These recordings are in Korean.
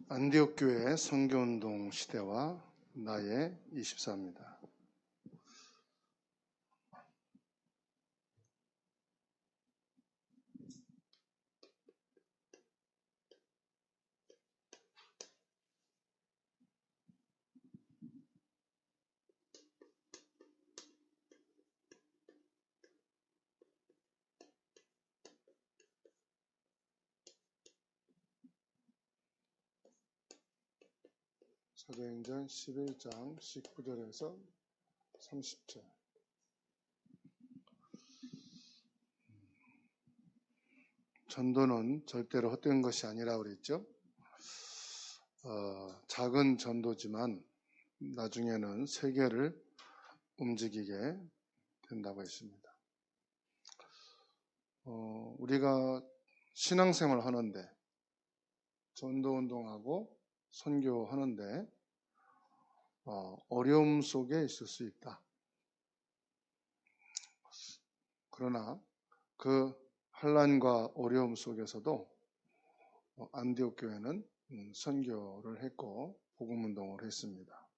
안디옥 교회 선교운동 시대와 나의 24입니다. 사도행전 11장 19절에서 30절. 전도는 절대로 헛된 것이 아니라고 그랬죠. 작은 전도지만 나중에는 세계를 움직이게 된다고 했습니다. 우리가 신앙생활을 하는데, 전도운동하고 선교하는데 어려움 속에 있을 수 있다. 그러나 그 환난과 어려움 속에서도 안디옥 교회는 선교를 했고 복음운동을 했습니다.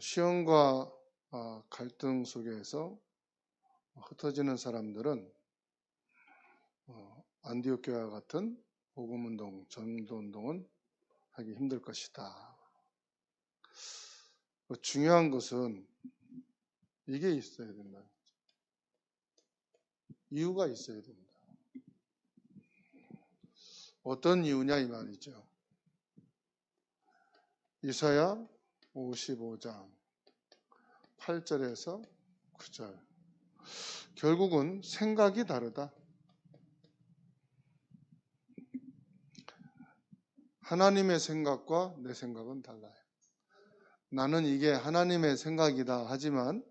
시험과 갈등 속에서 흩어지는 사람들은 안디옥 교회와 같은 복음운동, 전도운동은 하기 힘들 것이다. 중요한 것은 이게 있어야 된다. 이유가 있어야 된다. 어떤 이유냐 이 말이죠. 이사야 55장 8절에서 9절. 결국은 생각이 다르다. 하나님의 생각과 내 생각은 달라요. 나는 이게 하나님의 생각이다 하지만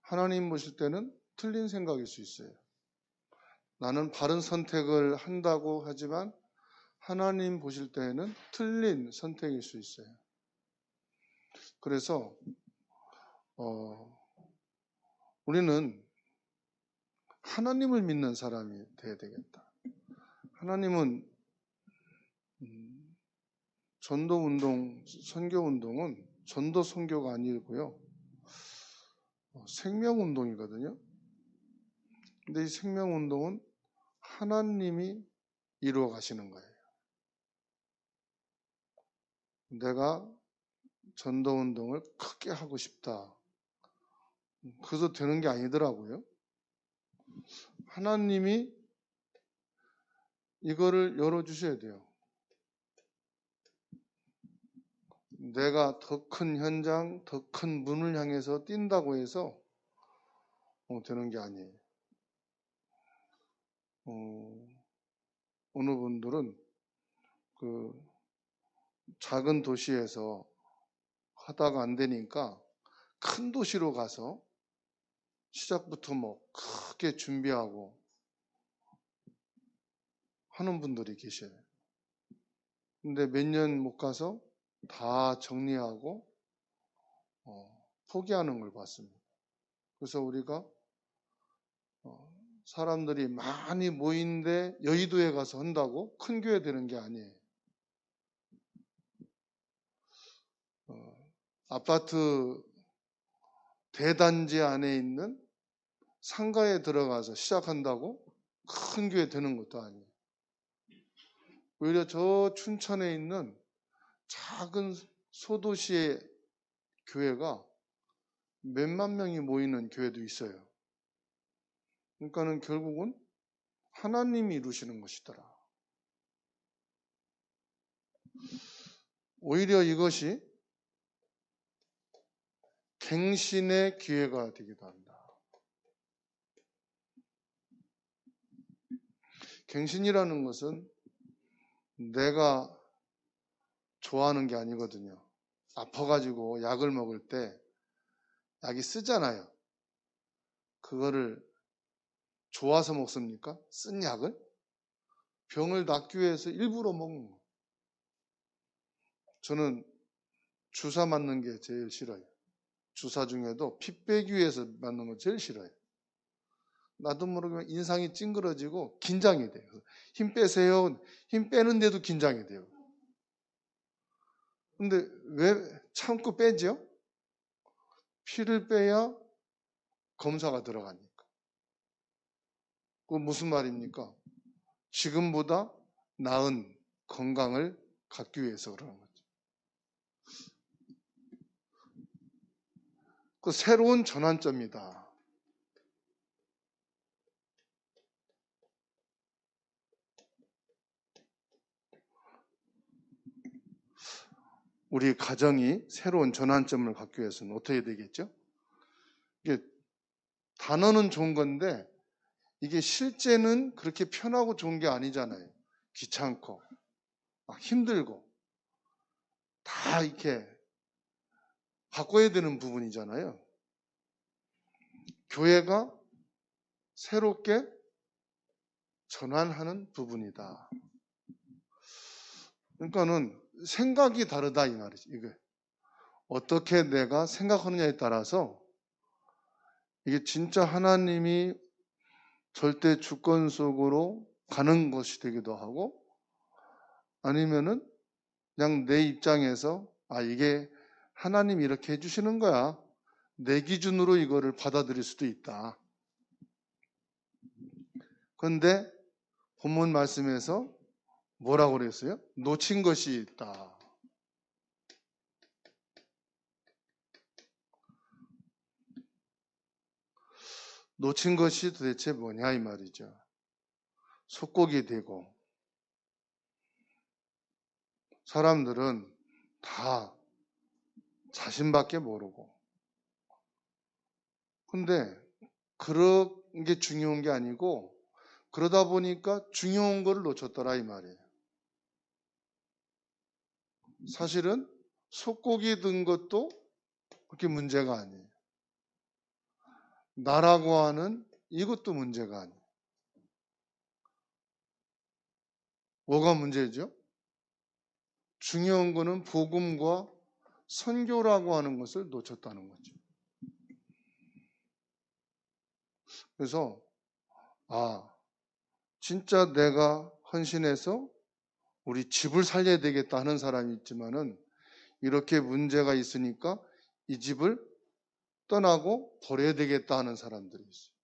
하나님 보실 때는 틀린 생각일 수 있어요. 나는 바른 선택을 한다고 하지만 하나님 보실 때에는 틀린 선택일 수 있어요. 그래서 우리는 하나님을 믿는 사람이 돼야 되겠다. 하나님은 전도운동, 선교운동은 전도 선교가 아니고요. 생명운동이거든요. 근데 이 생명운동은 하나님이 이루어 가시는 거예요. 내가 전도운동을 크게 하고 싶다. 그래서 되는 게 아니더라고요. 하나님이 이거를 열어주셔야 돼요. 내가 더 큰 현장, 더 큰 문을 향해서 뛴다고 해서 되는 게 아니에요. 어느 분들은 그 작은 도시에서 하다가 안 되니까 큰 도시로 가서 시작부터 뭐 크게 준비하고 하는 분들이 계셔요. 근데 몇 년 못 가서 다 정리하고 포기하는 걸 봤습니다. 그래서 우리가 사람들이 많이 모이는데 여의도에 가서 한다고 큰 교회 되는 게 아니에요. 아파트 대단지 안에 있는 상가에 들어가서 시작한다고 큰 교회 되는 것도 아니에요. 오히려 저 춘천에 있는 작은 소도시의 교회가 몇만 명이 모이는 교회도 있어요. 그러니까는 결국은 하나님이 이루시는 것이더라. 오히려 이것이 갱신의 기회가 되기도 한다. 갱신이라는 것은 내가 좋아하는 게 아니거든요. 아파가지고 약을 먹을 때 약이 쓰잖아요. 그거를 좋아서 먹습니까? 쓴 약을? 병을 낫기 위해서 일부러 먹는 거. 저는 주사 맞는 게 제일 싫어요. 주사 중에도 피 빼기 위해서 맞는 거 제일 싫어요. 나도 모르게 인상이 찡그러지고 긴장이 돼요. 힘 빼세요. 힘 빼는데도 긴장이 돼요. 근데 왜 참고 빼죠? 피를 빼야 검사가 들어가니까. 그 무슨 말입니까? 지금보다 나은 건강을 갖기 위해서 그러는 거죠. 그 새로운 전환점이다. 우리 가정이 새로운 전환점을 갖기 위해서는 어떻게 되겠죠? 이게 단어는 좋은 건데 이게 실제는 그렇게 편하고 좋은 게 아니잖아요. 귀찮고 힘들고 다 이렇게 바꿔야 되는 부분이잖아요. 교회가 새롭게 전환하는 부분이다. 그러니까는 생각이 다르다 이 말이지. 이게 어떻게 내가 생각하느냐에 따라서 이게 진짜 하나님이 절대 주권 속으로 가는 것이 되기도 하고 아니면은 그냥 내 입장에서 이게 하나님이 이렇게 해주시는 거야. 내 기준으로 이거를 받아들일 수도 있다. 그런데 본문 말씀에서 뭐라고 그랬어요? 놓친 것이 있다. 놓친 것이 도대체 뭐냐 이 말이죠. 속곡이 되고 사람들은 다 자신밖에 모르고 근데 그런 게 중요한 게 아니고 그러다 보니까 중요한 거를 놓쳤더라 이 말이에요. 사실은 속곡이 든 것도 그렇게 문제가 아니에요. 나라고 하는 이것도 문제가 아니에요. 뭐가 문제죠? 중요한 거는 복음과 선교라고 하는 것을 놓쳤다는 거죠. 그래서 진짜 내가 헌신해서 우리 집을 살려야 되겠다 하는 사람이 있지만은 이렇게 문제가 있으니까 이 집을 떠나고 버려야 되겠다 하는 사람들이 있어요.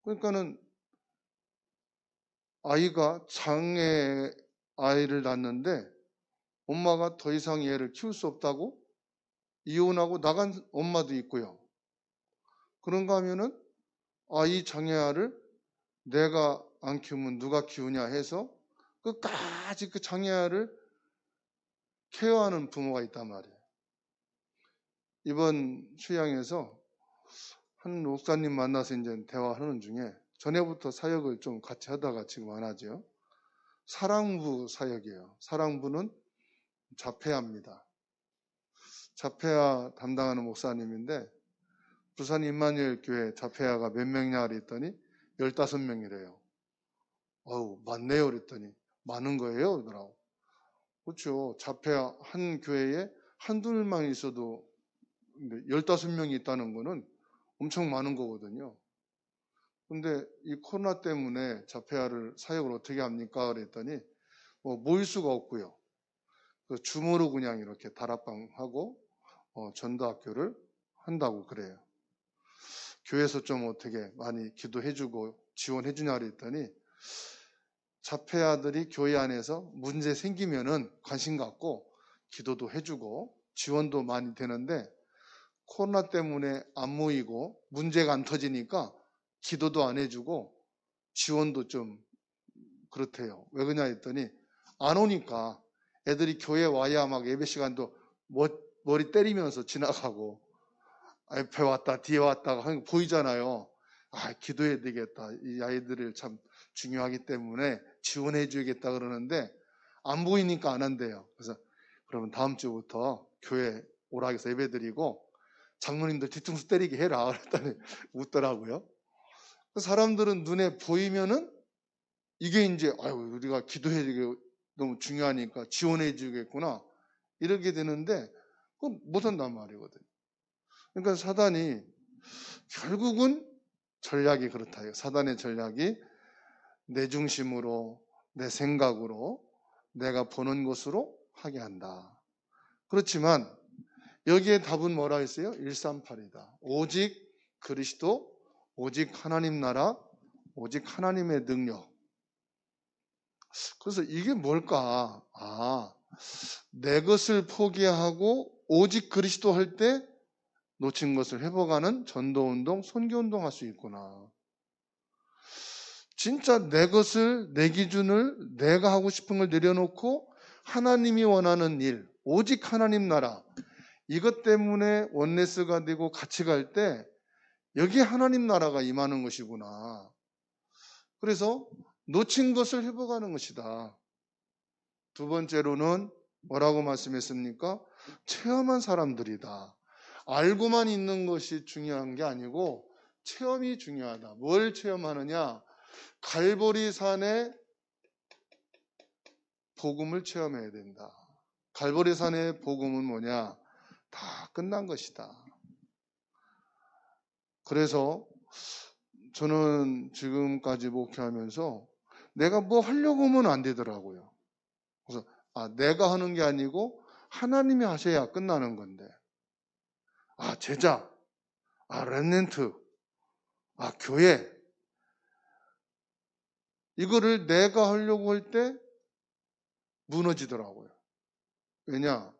그러니까는 아이가 장애 아이를 낳는데 엄마가 더 이상 얘를 키울 수 없다고 이혼하고 나간 엄마도 있고요. 그런가 하면은 이 장애아를 내가 안 키우면 누가 키우냐 해서 끝까지 그 장애아를 케어하는 부모가 있단 말이에요. 이번 휴양에서 한 목사님 만나서 이제 대화하는 중에 전에부터 사역을 좀 같이 하다가 지금 안 하죠. 사랑부 사역이에요. 사랑부는 자폐아입니다. 자폐아 담당하는 목사님인데 부산 임마누엘 교회 자폐아가 몇 명이냐 그랬더니 15명이래요. 많네요 그랬더니 많은 거예요 그러더라고. 그렇죠. 자폐아 한 교회에 한둘만 있어도 15명이 있다는 거는 엄청 많은 거거든요. 근데 이 코로나 때문에 자폐아를 사역을 어떻게 합니까? 그랬더니 모일 수가 없고요. 줌으로 그냥 이렇게 다락방하고 전도학교를 한다고 그래요. 교회에서 좀 어떻게 많이 기도해주고 지원해주냐 그랬더니 자폐아들이 교회 안에서 문제 생기면은 관심 갖고 기도도 해주고 지원도 많이 되는데 코로나 때문에 안 모이고 문제가 안 터지니까 기도도 안 해주고 지원도 좀 그렇대요. 왜 그러냐 했더니 안 오니까 애들이 교회 와야 막 예배 시간도 머리 때리면서 지나가고 앞에 왔다 뒤에 왔다가 하는 거 보이잖아요. 기도해야 되겠다. 이 아이들을 참 중요하기 때문에 지원해 줘야겠다 그러는데 안 보이니까 안 한대요. 그래서 그러면 다음 주부터 교회 오라 해서 예배 드리고 장로님들 뒤통수 때리게 해라 그랬더니 웃더라고요. 사람들은 눈에 보이면은 이게 이제 우리가 기도해 주게 너무 중요하니까 지원해 주겠구나 이렇게 되는데 그건 못한단 말이거든요. 그러니까 사단이 결국은 전략이 그렇다. 사단의 전략이 내 중심으로 내 생각으로 내가 보는 것으로 하게 한다. 그렇지만 여기에 답은 뭐라 했어요? 138이다. 오직 그리스도, 오직 하나님 나라, 오직 하나님의 능력. 그래서 이게 뭘까? 내 것을 포기하고 오직 그리스도 할 때 놓친 것을 회복하는 전도운동, 선교운동 할 수 있구나. 진짜 내 것을, 내 기준을, 내가 하고 싶은 걸 내려놓고 하나님이 원하는 일, 오직 하나님 나라, 이것 때문에 원네스가 되고 같이 갈 때 여기에 하나님 나라가 임하는 것이구나. 그래서 놓친 것을 회복하는 것이다. 두 번째로는 뭐라고 말씀했습니까? 체험한 사람들이다. 알고만 있는 것이 중요한 게 아니고 체험이 중요하다. 뭘 체험하느냐? 갈보리산의 복음을 체험해야 된다. 갈보리산의 복음은 뭐냐? 다 끝난 것이다. 그래서 저는 지금까지 목회하면서 내가 뭐 하려고 하면 안 되더라고요. 그래서 내가 하는 게 아니고 하나님이 하셔야 끝나는 건데, 제자, 렘넌트, 교회, 이거를 내가 하려고 할 때 무너지더라고요. 왜냐?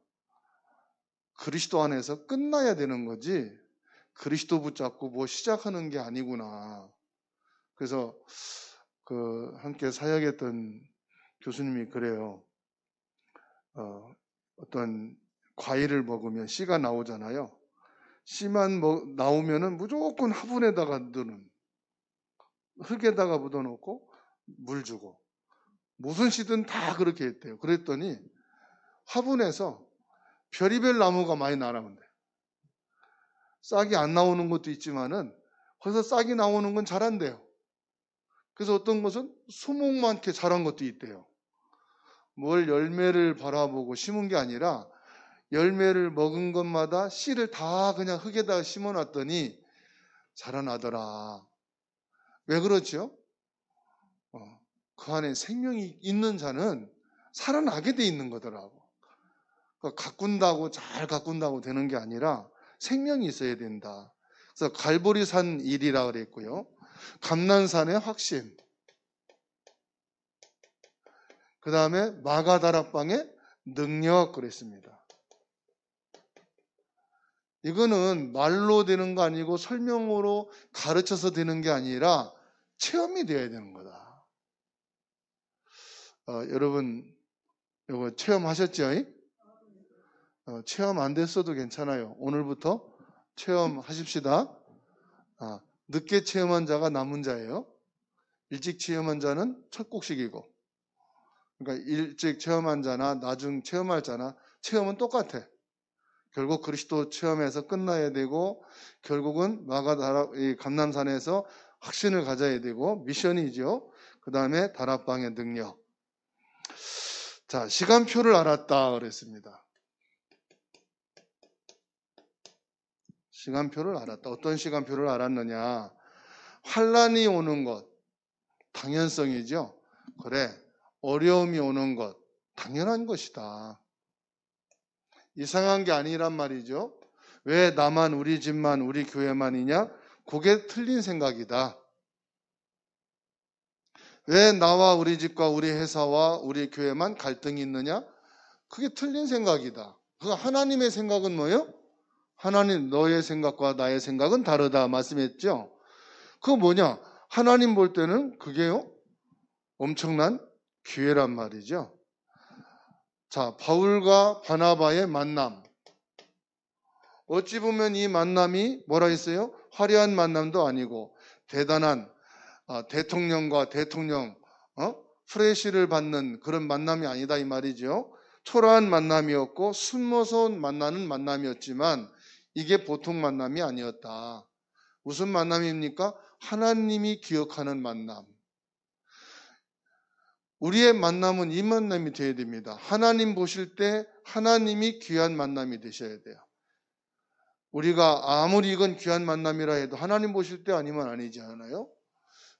그리스도 안에서 끝나야 되는 거지 그리스도 붙잡고 뭐 시작하는 게 아니구나. 그래서 함께 사역했던 교수님이 그래요. 어떤 과일을 먹으면 씨가 나오잖아요. 씨만 나오면은 무조건 화분에다가 넣는, 흙에다가 묻어놓고 물 주고, 무슨 씨든 다 그렇게 했대요. 그랬더니 화분에서 별의별 나무가 많이 나오는데, 싹이 안 나오는 것도 있지만은 거기서 싹이 나오는 건 자란대요. 그래서 어떤 것은 수목 많게 자란 것도 있대요. 뭘 열매를 바라보고 심은 게 아니라 열매를 먹은 것마다 씨를 다 그냥 흙에다가 심어놨더니 자라나더라. 왜 그렇죠? 그 안에 생명이 있는 자는 살아나게 돼 있는 거더라고. 그러니까 잘 가꾼다고 되는 게 아니라 생명이 있어야 된다. 그래서 갈보리산 일이라 그랬고요. 감난산의 확신. 그 다음에 마가다락방의 능력 그랬습니다. 이거는 말로 되는 거 아니고 설명으로 가르쳐서 되는 게 아니라 체험이 되어야 되는 거다. 여러분 이거 체험하셨죠? 체험 안 됐어도 괜찮아요. 오늘부터 체험하십시다. 늦게 체험한 자가 남은 자예요. 일찍 체험한 자는 첫 곡식이고, 그러니까 일찍 체험한 자나 나중 체험할 자나 체험은 똑같아. 결국 그리스도 체험해서 끝나야 되고, 결국은 이 감람산에서 확신을 가져야 되고, 미션이죠. 그 다음에 다락방의 능력. 자, 시간표를 알았다 그랬습니다. 시간표를 알았다. 어떤 시간표를 알았느냐? 환란이 오는 것, 당연성이죠. 그래, 어려움이 오는 것, 당연한 것이다. 이상한 게 아니란 말이죠. 왜 나만, 우리 집만, 우리 교회만이냐? 그게 틀린 생각이다. 왜 나와 우리 집과 우리 회사와 우리 교회만 갈등이 있느냐? 그게 틀린 생각이다. 하나님의 생각은 뭐예요? 하나님, 너의 생각과 나의 생각은 다르다 말씀했죠. 그거 뭐냐? 하나님 볼 때는 그게요, 엄청난 기회란 말이죠. 자, 바울과 바나바의 만남. 어찌 보면 이 만남이 뭐라 했어요? 화려한 만남도 아니고 대단한 대통령과 대통령 프레시를 받는 그런 만남이 아니다 이 말이죠. 초라한 만남이었고 숨어서 만나는 만남이었지만 이게 보통 만남이 아니었다. 무슨 만남입니까? 하나님이 기억하는 만남. 우리의 만남은 이 만남이 되어야 됩니다. 하나님 보실 때 하나님이 귀한 만남이 되셔야 돼요. 우리가 아무리 이건 귀한 만남이라 해도 하나님 보실 때 아니면 아니지 않아요?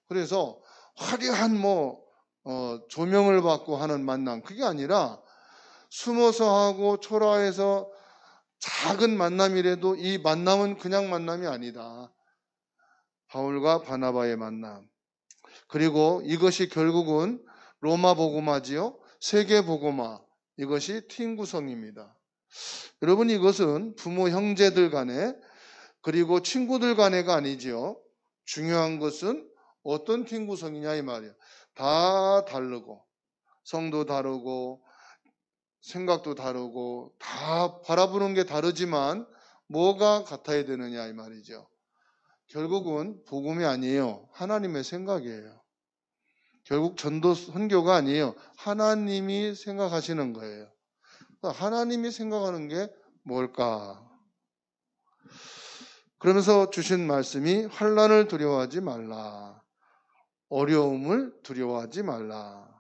그래서 화려한 조명을 받고 하는 만남, 그게 아니라 숨어서 하고 초라해서 작은 만남이라도 이 만남은 그냥 만남이 아니다. 바울과 바나바의 만남. 그리고 이것이 결국은 로마 복음화지요. 세계 복음화. 이것이 팀 구성입니다. 여러분, 이것은 부모 형제들 간에 그리고 친구들 간에가 아니지요. 중요한 것은 어떤 팀 구성이냐 이 말이에요. 다 다르고 성도 다르고 생각도 다르고 다 바라보는 게 다르지만 뭐가 같아야 되느냐 이 말이죠. 결국은 복음이 아니에요. 하나님의 생각이에요. 결국 전도 선교가 아니에요. 하나님이 생각하시는 거예요. 하나님이 생각하는 게 뭘까? 그러면서 주신 말씀이 환난을 두려워하지 말라. 어려움을 두려워하지 말라.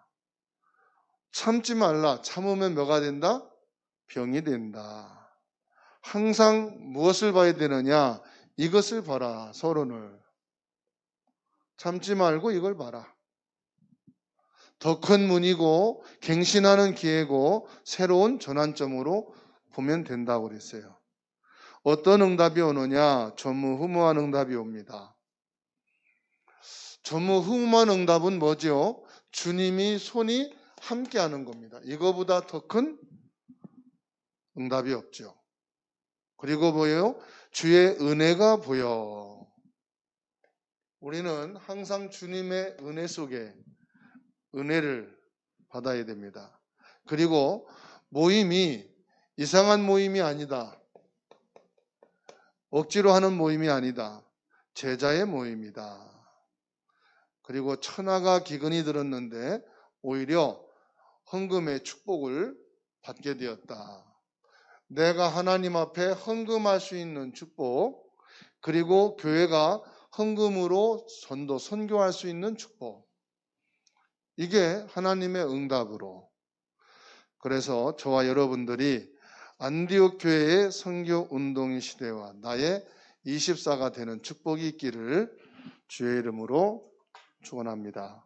참지 말라. 참으면 뭐가 된다? 병이 된다. 항상 무엇을 봐야 되느냐? 이것을 봐라. 서론을. 참지 말고 이걸 봐라. 더 큰 문이고 갱신하는 기회고 새로운 전환점으로 보면 된다고 그랬어요. 어떤 응답이 오느냐? 전무후무한 응답이 옵니다. 전무후무한 응답은 뭐죠? 주님이 손이 함께하는 겁니다. 이거보다 더 큰 응답이 없죠. 그리고 뭐예요? 주의 은혜가 보여. 우리는 항상 주님의 은혜 속에 은혜를 받아야 됩니다. 그리고 모임이 이상한 모임이 아니다. 억지로 하는 모임이 아니다. 제자의 모임이다. 그리고 천하가 기근이 들었는데 오히려 헌금의 축복을 받게 되었다. 내가 하나님 앞에 헌금할 수 있는 축복, 그리고 교회가 헌금으로 선교할 수 있는 축복. 이게 하나님의 응답으로. 그래서 저와 여러분들이 안디옥 교회의 선교 운동의 시대와 나의 24가 되는 축복이 있기를 주의 이름으로 축원합니다.